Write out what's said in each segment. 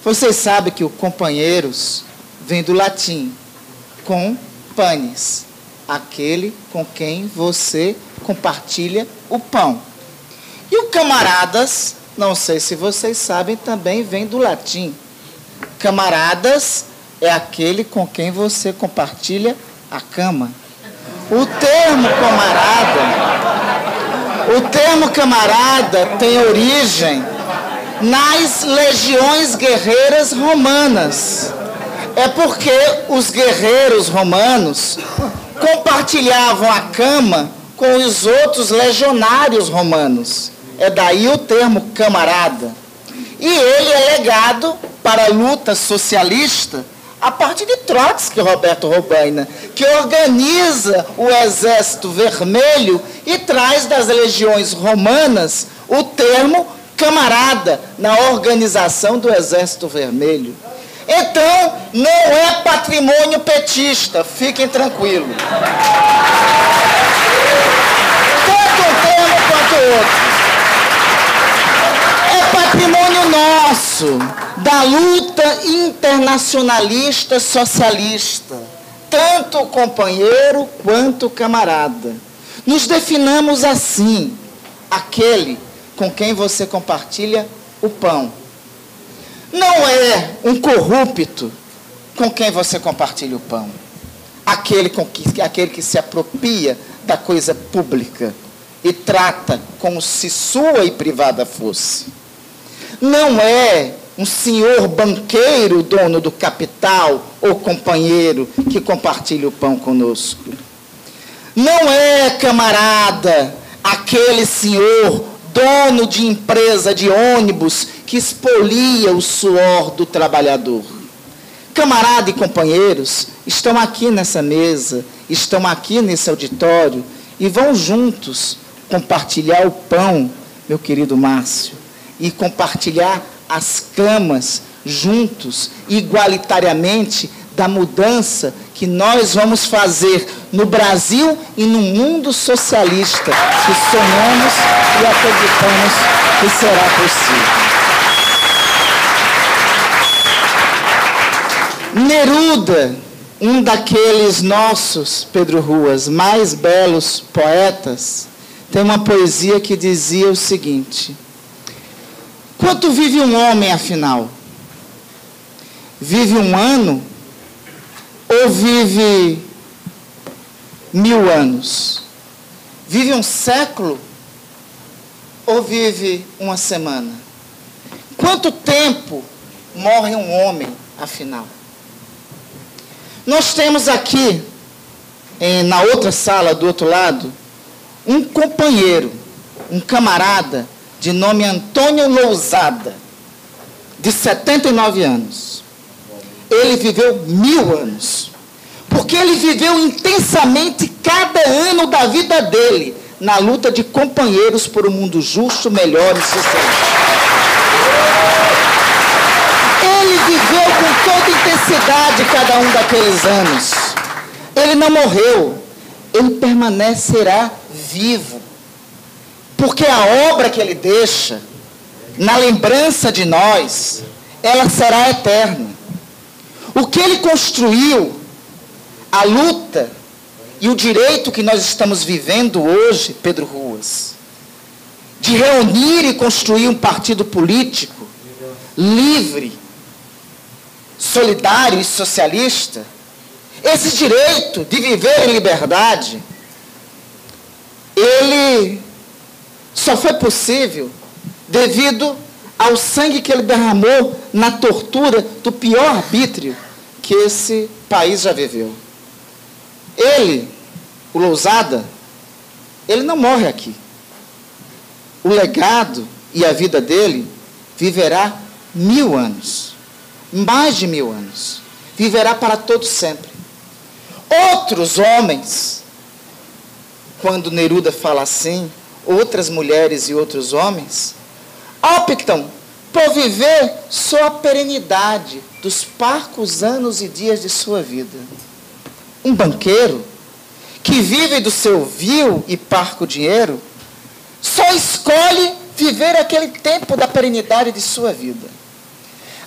Vocês sabem que o companheiros vem do latim, companis, aquele com quem você compartilha o pão. E o camaradas, não sei se vocês sabem, também vem do latim. Camaradas é aquele com quem você compartilha a cama. O termo camarada tem origem nas legiões guerreiras romanas. É porque os guerreiros romanos compartilhavam a cama com os outros legionários romanos. É daí o termo camarada. E ele é legado para a luta socialista a partir de Trotsky, Roberto Robaina, que organiza o Exército Vermelho e traz das legiões romanas o termo camarada na organização do Exército Vermelho. Então, não é patrimônio petista, fiquem tranquilos. Tanto um termo quanto o outro. É patrimônio nosso, da luta internacionalista socialista, tanto o companheiro quanto o camarada. Nos definamos assim, aquele com quem você compartilha o pão. Não é um corrupto com quem você compartilha o pão. Aquele que se apropria da coisa pública e trata como se sua e privada fosse. Não é um senhor banqueiro, dono do capital, ou companheiro que compartilha o pão conosco. Não é, camarada, aquele senhor dono de empresa de ônibus que expolia o suor do trabalhador. Camarada e companheiros estão aqui nessa mesa, estão aqui nesse auditório e vão juntos compartilhar o pão, meu querido Márcio, e compartilhar as camas juntos, igualitariamente, da mudança que nós vamos fazer no Brasil e no mundo socialista, que sonhamos e acreditamos que será possível. Neruda, um daqueles nossos, Pedro Ruas, mais belos poetas, tem uma poesia que dizia o seguinte: quanto vive um homem, afinal? Vive um ano ou vive 1000 anos? Vive um século ou vive uma semana? Quanto tempo morre um homem, afinal? Nós temos aqui, na outra sala, do outro lado, um companheiro, um camarada, de nome Antônio Lousada, de 79 anos. Ele viveu 1000 anos, porque ele viveu intensamente cada ano da vida dele, na luta de companheiros por um mundo justo, melhor e socialista. Ele viveu com toda intensidade cada um daqueles anos. Ele não morreu, ele permanecerá vivo. Porque a obra que ele deixa, na lembrança de nós, ela será eterna. O que ele construiu, a luta e o direito que nós estamos vivendo hoje, Pedro Ruas, de reunir e construir um partido político livre, solidário e socialista, esse direito de viver em liberdade, ele só foi possível devido ao sangue que ele derramou na tortura do pior arbítrio que esse país já viveu. Ele, o Lousada, ele não morre aqui. O legado e a vida dele viverá 1000 anos. Mais de 1000 anos. Viverá para todo sempre. Outros homens, quando Neruda fala assim, outras mulheres e outros homens, optam por viver só a perenidade dos parcos anos e dias de sua vida. Um banqueiro que vive do seu vil e parco dinheiro só escolhe viver aquele tempo da perenidade de sua vida.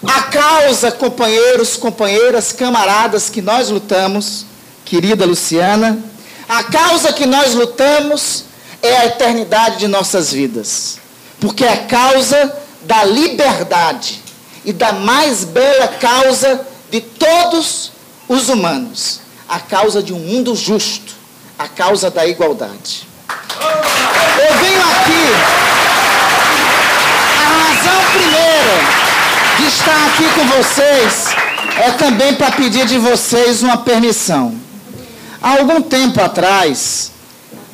A causa, companheiros, companheiras, camaradas, que nós lutamos, querida Luciana, a causa que nós lutamos é a eternidade de nossas vidas. Porque é a causa da liberdade e da mais bela causa de todos os humanos. A causa de um mundo justo, a causa da igualdade. Eu venho aqui, a razão primeira de estar aqui com vocês é também para pedir de vocês uma permissão. Há algum tempo atrás,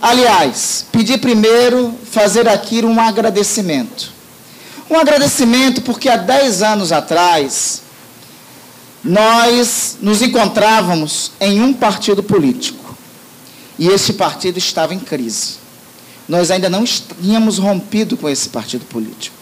aliás, pedi primeiro fazer aqui um agradecimento. Um agradecimento porque há 10 anos atrás, nós nos encontrávamos em um partido político. E esse partido estava em crise. Nós ainda não tínhamos rompido com esse partido político.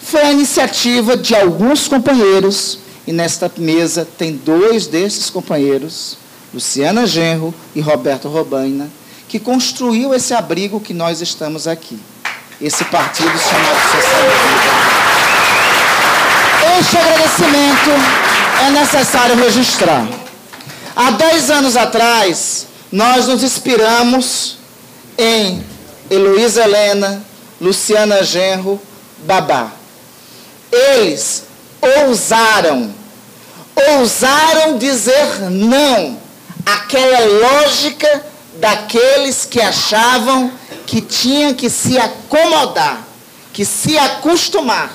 Foi a iniciativa de alguns companheiros, e nesta mesa tem 2 desses companheiros, Luciana Genro e Roberto Robaina, que construiu esse abrigo que nós estamos aqui. Esse partido chamado Socialismo. Este agradecimento é necessário registrar. Há 10 anos atrás, nós nos inspiramos em Heloísa Helena, Luciana Genro, Babá. Eles ousaram dizer não àquela lógica daqueles que achavam que tinha que se acomodar, que se acostumar,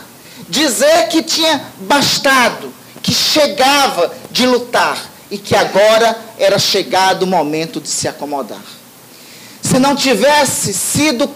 dizer que tinha bastado, que chegava de lutar e que agora era chegado o momento de se acomodar. Se não tivesse sido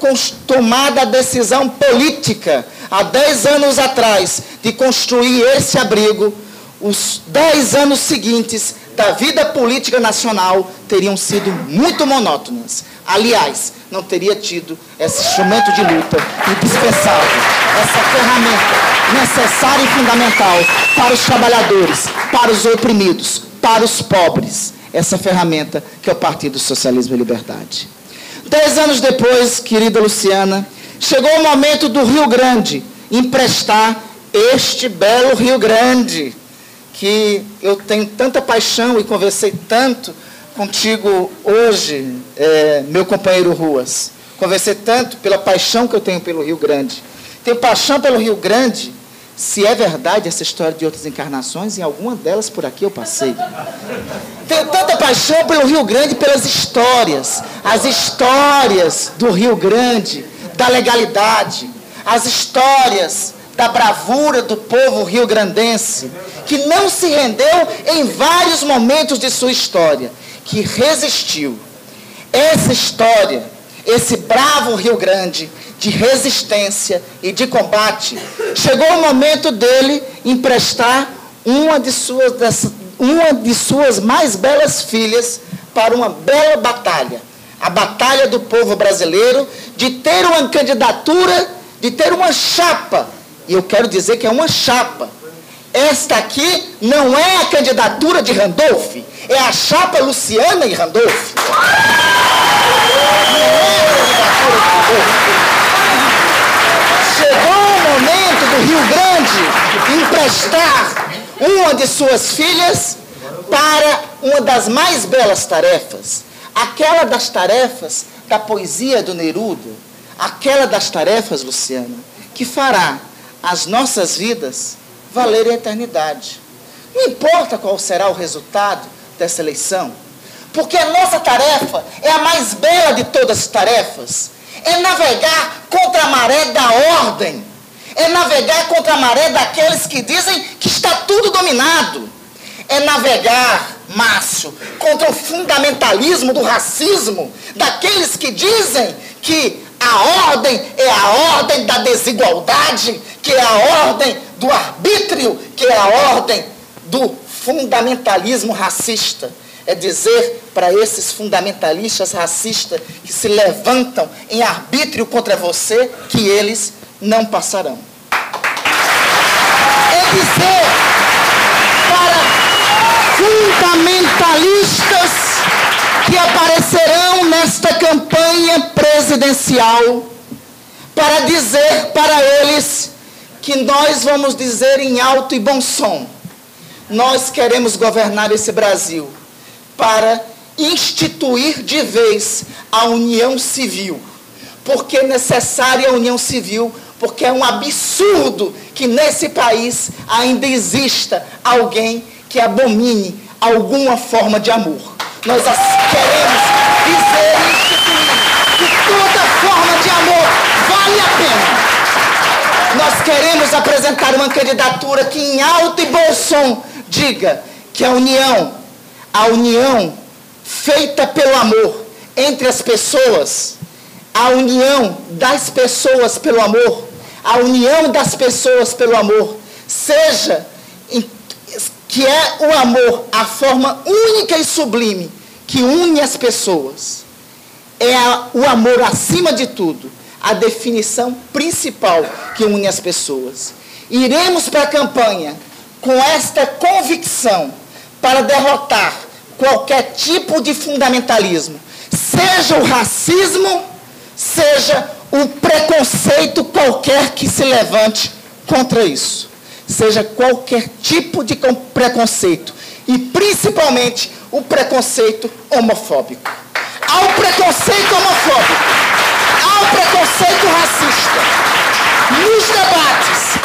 tomada a decisão política, há 10 anos atrás, de construir esse abrigo, os 10 anos seguintes da vida política nacional teriam sido muito monótonas. Aliás, não teria tido esse instrumento de luta indispensável, essa ferramenta necessária e fundamental para os trabalhadores, para os oprimidos, para os pobres. Essa ferramenta que é o Partido Socialismo e Liberdade. 10 anos depois, querida Luciana, chegou o momento do Rio Grande emprestar este belo Rio Grande, que eu tenho tanta paixão e conversei tanto contigo hoje, meu companheiro Ruas. Conversei tanto pela paixão que eu tenho pelo Rio Grande. Tenho paixão pelo Rio Grande, se é verdade essa história de outras encarnações, em alguma delas por aqui eu passei. Tenho tanta paixão pelo Rio Grande, pelas histórias, as histórias do Rio Grande, da legalidade, as histórias da bravura do povo rio-grandense, que não se rendeu em vários momentos de sua história, que resistiu. Essa história, esse bravo Rio Grande, de resistência e de combate, chegou o momento dele emprestar uma de suas mais belas filhas para uma bela batalha, a batalha do povo brasileiro, de ter uma candidatura, de ter uma chapa. E eu quero dizer que é uma chapa. Esta aqui não é a candidatura de Randolph, é a chapa Luciana e Randolph. Chegou o momento do Rio Grande emprestar uma de suas filhas para uma das mais belas tarefas. Aquela das tarefas da poesia do Neruda. Aquela das tarefas, Luciana, que fará as nossas vidas valerem a eternidade. Não importa qual será o resultado dessa eleição, porque a nossa tarefa é a mais bela de todas as tarefas. É navegar contra a maré da ordem. É navegar contra a maré daqueles que dizem que está tudo dominado. É navegar, Márcio, contra o fundamentalismo do racismo, daqueles que dizem que a ordem é a ordem da desigualdade, que é a ordem do arbítrio, que é a ordem do fundamentalismo racista. É dizer para esses fundamentalistas racistas que se levantam em arbítrio contra você que eles não passarão. É dizer para fundamentalistas que aparecerão nesta campanha presidencial para dizer para eles que nós vamos dizer em alto e bom som: nós queremos governar esse Brasil para instituir de vez a união civil. Porque é necessária a união civil, porque é um absurdo que nesse país ainda exista alguém que abomine alguma forma de amor. Nós queremos dizer e instituir que toda forma de amor vale a pena. Nós queremos apresentar uma candidatura que em alto e bom som diga que a união feita pelo amor entre as pessoas, a união das pessoas pelo amor, a união das pessoas pelo amor, seja que é o amor a forma única e sublime que une as pessoas. É o amor acima de tudo, a definição principal que une as pessoas. Iremos para a campanha com esta convicção para derrotar qualquer tipo de fundamentalismo, seja o racismo, seja o preconceito qualquer que se levante contra isso, seja qualquer tipo de preconceito, e principalmente o preconceito homofóbico. Ao preconceito homofóbico, ao preconceito racista, nos debates,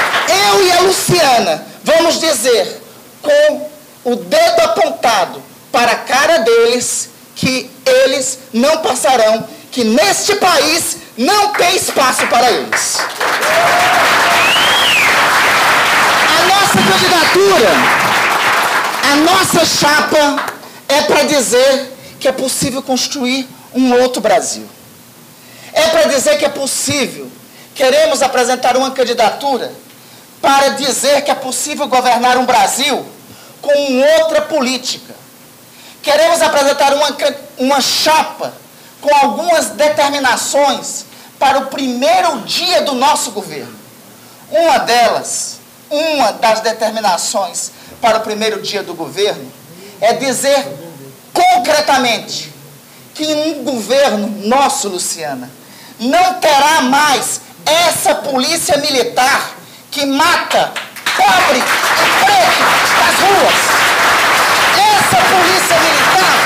eu e a Luciana vamos dizer com o dedo apontado para a cara deles que eles não passarão, que neste país não tem espaço para eles. A nossa candidatura, a nossa chapa é para dizer que é possível construir um outro Brasil. É para dizer que é possível. Queremos apresentar uma candidatura para dizer que é possível governar um Brasil com outra política. Queremos apresentar uma chapa com algumas determinações para o primeiro dia do nosso governo. Uma das determinações para o primeiro dia do governo é dizer concretamente que um governo nosso, Luciana, não terá mais essa polícia militar que mata pobre e preto nas ruas. Essa polícia militar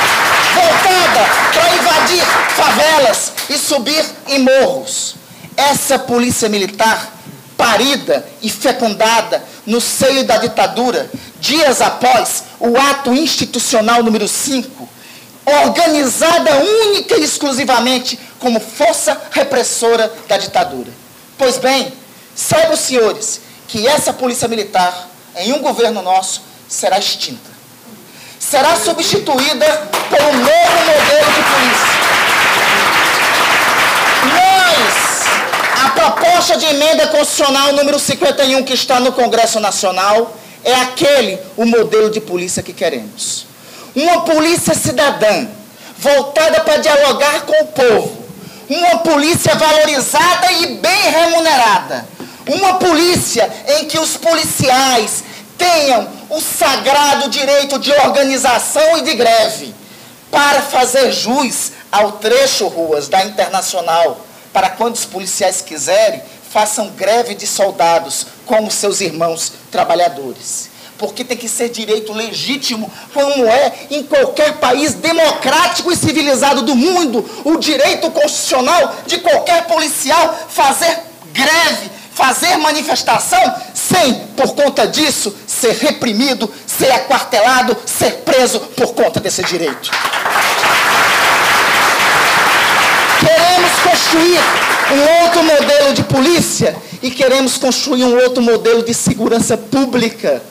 voltada para invadir favelas e subir em morros. Essa polícia militar parida e fecundada no seio da ditadura, dias após o ato institucional número 5, organizada única e exclusivamente como força repressora da ditadura. Pois bem, saibam os senhores que essa polícia militar, em um governo nosso, será extinta. Será substituída por um novo modelo de polícia. A proposta de emenda constitucional número 51 que está no Congresso Nacional é o modelo de polícia que queremos. Uma polícia cidadã, voltada para dialogar com o povo. Uma polícia valorizada e bem remunerada. Uma polícia em que os policiais tenham o sagrado direito de organização e de greve, para fazer jus ao trecho ruas da Internacional, para quando os policiais quiserem, façam greve de soldados com os seus irmãos trabalhadores. Porque tem que ser direito legítimo, como é em qualquer país democrático e civilizado do mundo, o direito constitucional de qualquer policial fazer greve, fazer manifestação, sem, por conta disso, ser reprimido, ser aquartelado, ser preso por conta desse direito. Queremos construir um outro modelo de polícia e queremos construir um outro modelo de segurança pública.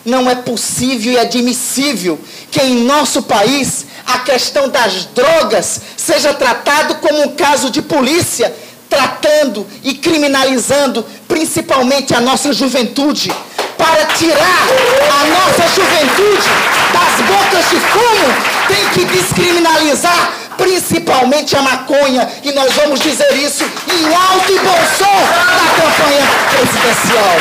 Não é possível e admissível que em nosso país a questão das drogas seja tratado como um caso de polícia, tratando e criminalizando principalmente a nossa juventude, para tirar a nossa juventude das bocas de fumo, tem que descriminalizar principalmente a maconha, e nós vamos dizer isso em alto e bom som na campanha presidencial.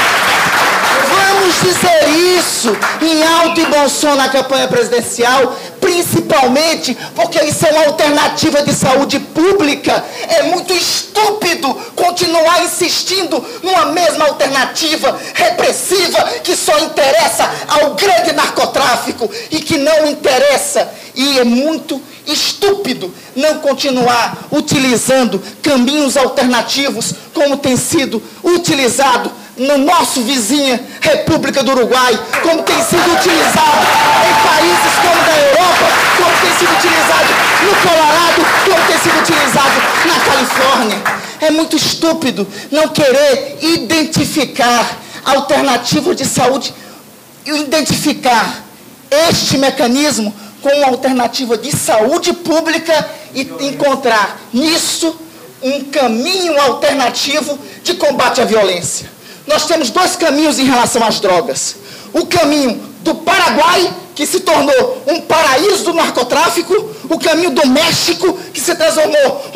Vamos dizer isso em alto e bom som na campanha presidencial, principalmente porque isso é uma alternativa de saúde pública. É muito estúpido continuar insistindo numa mesma alternativa repressiva que só interessa ao grande narcotráfico e que não interessa. E é muito estúpido não continuar utilizando caminhos alternativos como tem sido utilizado no nosso vizinha República do Uruguai, como tem sido utilizado em países como da Europa, como tem sido utilizado no Colorado, como tem sido utilizado na Califórnia. É muito estúpido não querer identificar alternativas de saúde, identificar este mecanismo como uma alternativa de saúde pública e encontrar nisso um caminho alternativo de combate à violência. Nós temos dois caminhos em relação às drogas. O caminho do Paraguai, que se tornou um paraíso do narcotráfico, o caminho do México, que se transformou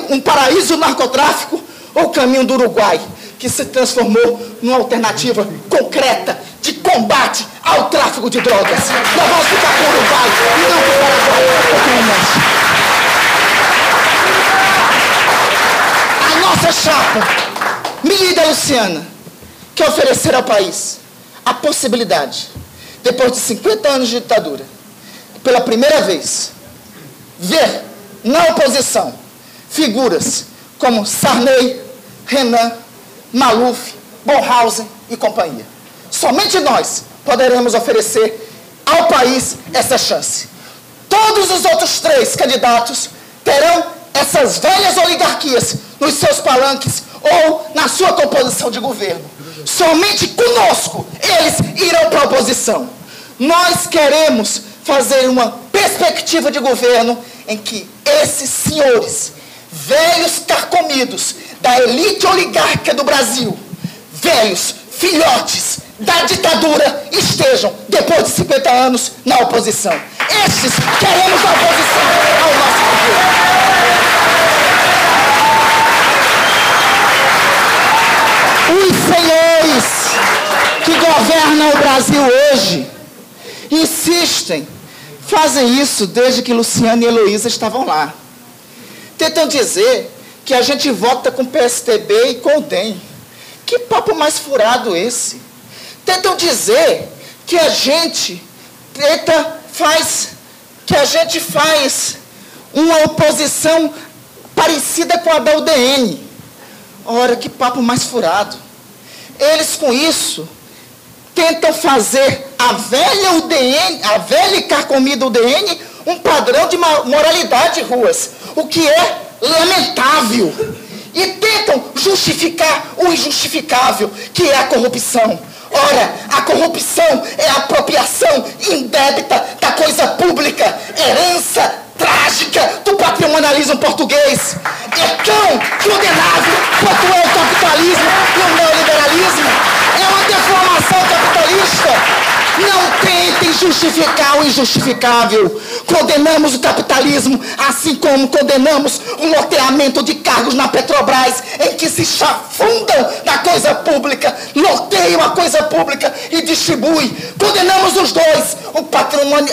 um paraíso do narcotráfico, ou o caminho do Uruguai, que se transformou numa alternativa concreta de combate ao tráfico de drogas. Nós vamos ficar com o Uruguai e não com o Paraguai ou com o México. A nossa chapa, Menida Luciana, quer oferecer ao país a possibilidade, depois de 50 anos de ditadura, pela primeira vez, ver na oposição figuras como Sarney, Renan, Maluf, Bornhausen e companhia. Somente nós poderemos oferecer ao país essa chance. Todos os outros três candidatos terão essas velhas oligarquias nos seus palanques ou na sua composição de governo. Somente conosco eles irão para a oposição. Nós queremos fazer uma perspectiva de governo em que esses senhores, velhos carcomidos da elite oligárquica do Brasil, velhos filhotes da ditadura, estejam, depois de 50 anos, na oposição. Estes queremos a oposição ao nosso governo. Os senhores que governam o Brasil hoje insistem, fazem isso desde que Luciana e Heloísa estavam lá. Tentam dizer que a gente vota com PSDB e com o DEM. Que papo mais furado esse? Tentam dizer que a gente faz uma oposição parecida com a da UDN. Ora, que papo mais furado. Eles com isso tentam fazer a velha UDN, a velha e carcomida UDN, um padrão de moralidade de ruas, o que é lamentável. E tentam justificar o injustificável, que é a corrupção. Ora, a corrupção é a apropriação indébita da coisa pública, herança trágica do patrimonialismo português. É tão condenável quanto é o capitalismo e o neoliberalismo. É uma deformação capitalista. Não tentem justificar o injustificável. Condenamos o capitalismo, assim como condenamos o loteamento de cargos na Petrobras, em que se chafundam na coisa pública, loteiam a coisa pública e distribuem. Condenamos os dois,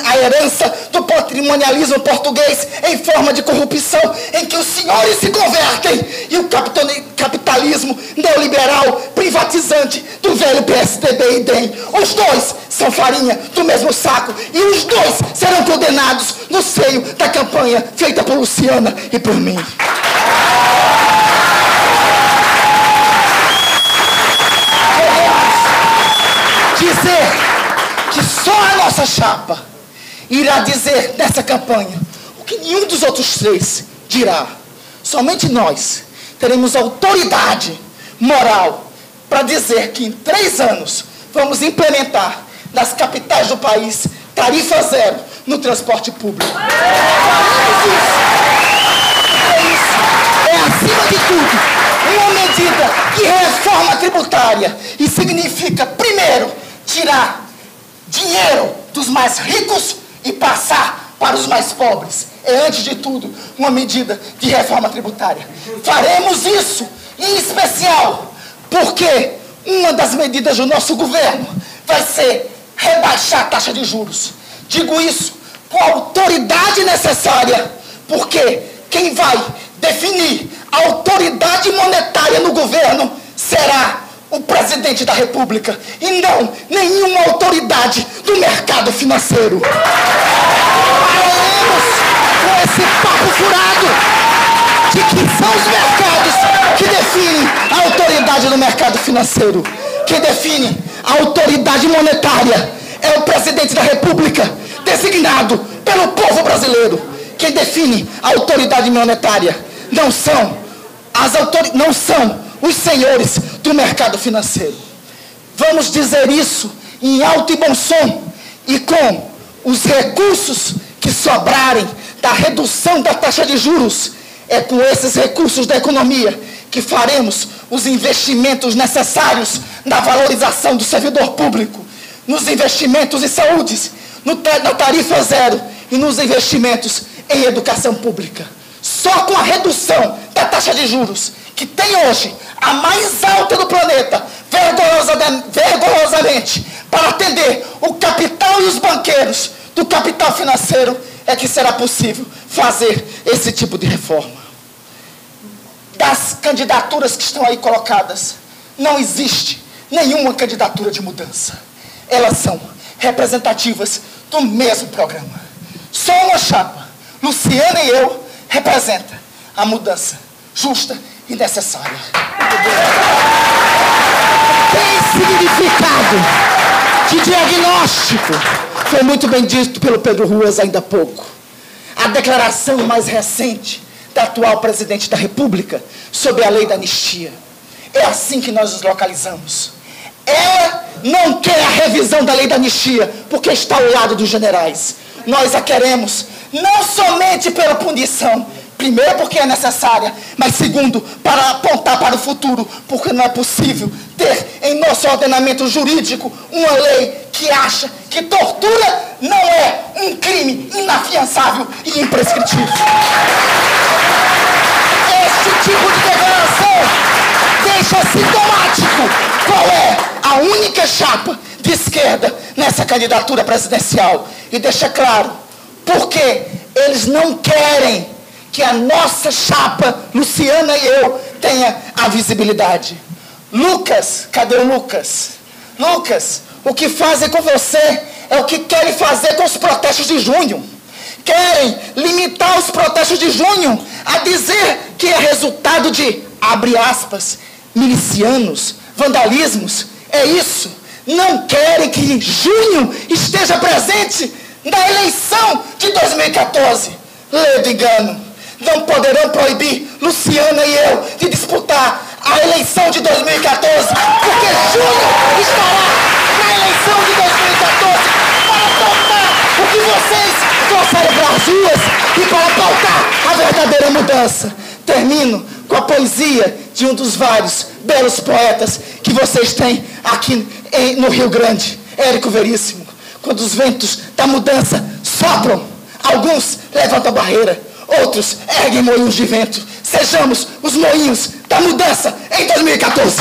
a herança do patrimonialismo português em forma de corrupção, em que os senhores se convertem, e o capitalismo neoliberal privatizante do velho PSDB e DEM. Os dois são farinha do mesmo saco, e os dois serão condenados no seio da campanha feita por Luciana e por mim. Queremos dizer que só a nossa chapa irá dizer nessa campanha o que nenhum dos outros três dirá. Somente nós teremos autoridade moral para dizer que em 3 anos vamos implementar nas capitais do país tarifa zero no transporte público. É acima de tudo uma medida de reforma tributária e significa, primeiro, tirar dinheiro dos mais ricos e passar para os mais pobres. É, antes de tudo, uma medida de reforma tributária. Faremos isso, em especial, porque uma das medidas do nosso governo vai ser rebaixar a taxa de juros. Digo isso com a autoridade necessária, porque quem vai definir a autoridade monetária no governo será o presidente da República, e não nenhuma autoridade do mercado financeiro. Paremos com esse papo furado de que são os mercados que definem a autoridade do mercado financeiro. Quem define a autoridade monetária é o presidente da República, designado pelo povo brasileiro. Quem define a autoridade monetária não são os senhores do mercado financeiro. Vamos dizer isso em alto e bom som, e com os recursos que sobrarem da redução da taxa de juros, é com esses recursos da economia que faremos os investimentos necessários na valorização do servidor público, nos investimentos em saúde, na tarifa zero e nos investimentos em educação pública. Só com a redução da taxa de juros, que tem hoje a mais alta do planeta, vergonhosamente, para atender o capital e os banqueiros do capital financeiro, é que será possível fazer esse tipo de reforma. Das candidaturas que estão aí colocadas, não existe nenhuma candidatura de mudança. Elas são representativas do mesmo programa. Só uma chapa, Luciana e eu, representa a mudança justa e necessária. Tem significado de diagnóstico. Foi muito bem dito pelo Pedro Ruas ainda há pouco. A declaração mais recente da atual presidente da República sobre a lei da anistia. É assim que nós nos localizamos. Ela não quer a revisão da lei da anistia porque está ao lado dos generais. Nós a queremos não somente pela punição, primeiro porque é necessária, mas segundo, para apontar para o futuro, porque não é possível ter em nosso ordenamento jurídico uma lei que acha que tortura não é um crime inafiançável e imprescritível. Este tipo de declaração deixa sintomático qual é a única chapa de esquerda nessa candidatura presidencial. E deixa claro, porque eles não querem que a nossa chapa, Luciana e eu, tenha a visibilidade. Lucas, cadê o Lucas? Lucas, o que fazem com você é o que querem fazer com os protestos de junho. Querem limitar os protestos de junho a dizer que é resultado de, abre aspas, milicianos, vandalismos. É isso. Não querem que junho esteja presente na eleição de 2014. Ledo engano. Não poderão proibir Luciana e eu de disputar a eleição de 2014, porque junho estará na eleição de 2014 para pautar o que vocês trouxeram para as ruas e para pautar a verdadeira mudança. Termino com a poesia de um dos vários belos poetas que vocês têm aqui no Rio Grande, Érico Veríssimo. Quando os ventos da mudança sopram, alguns levantam a barreira, outros erguem moinhos de vento. Sejamos os moinhos da mudança em 2014.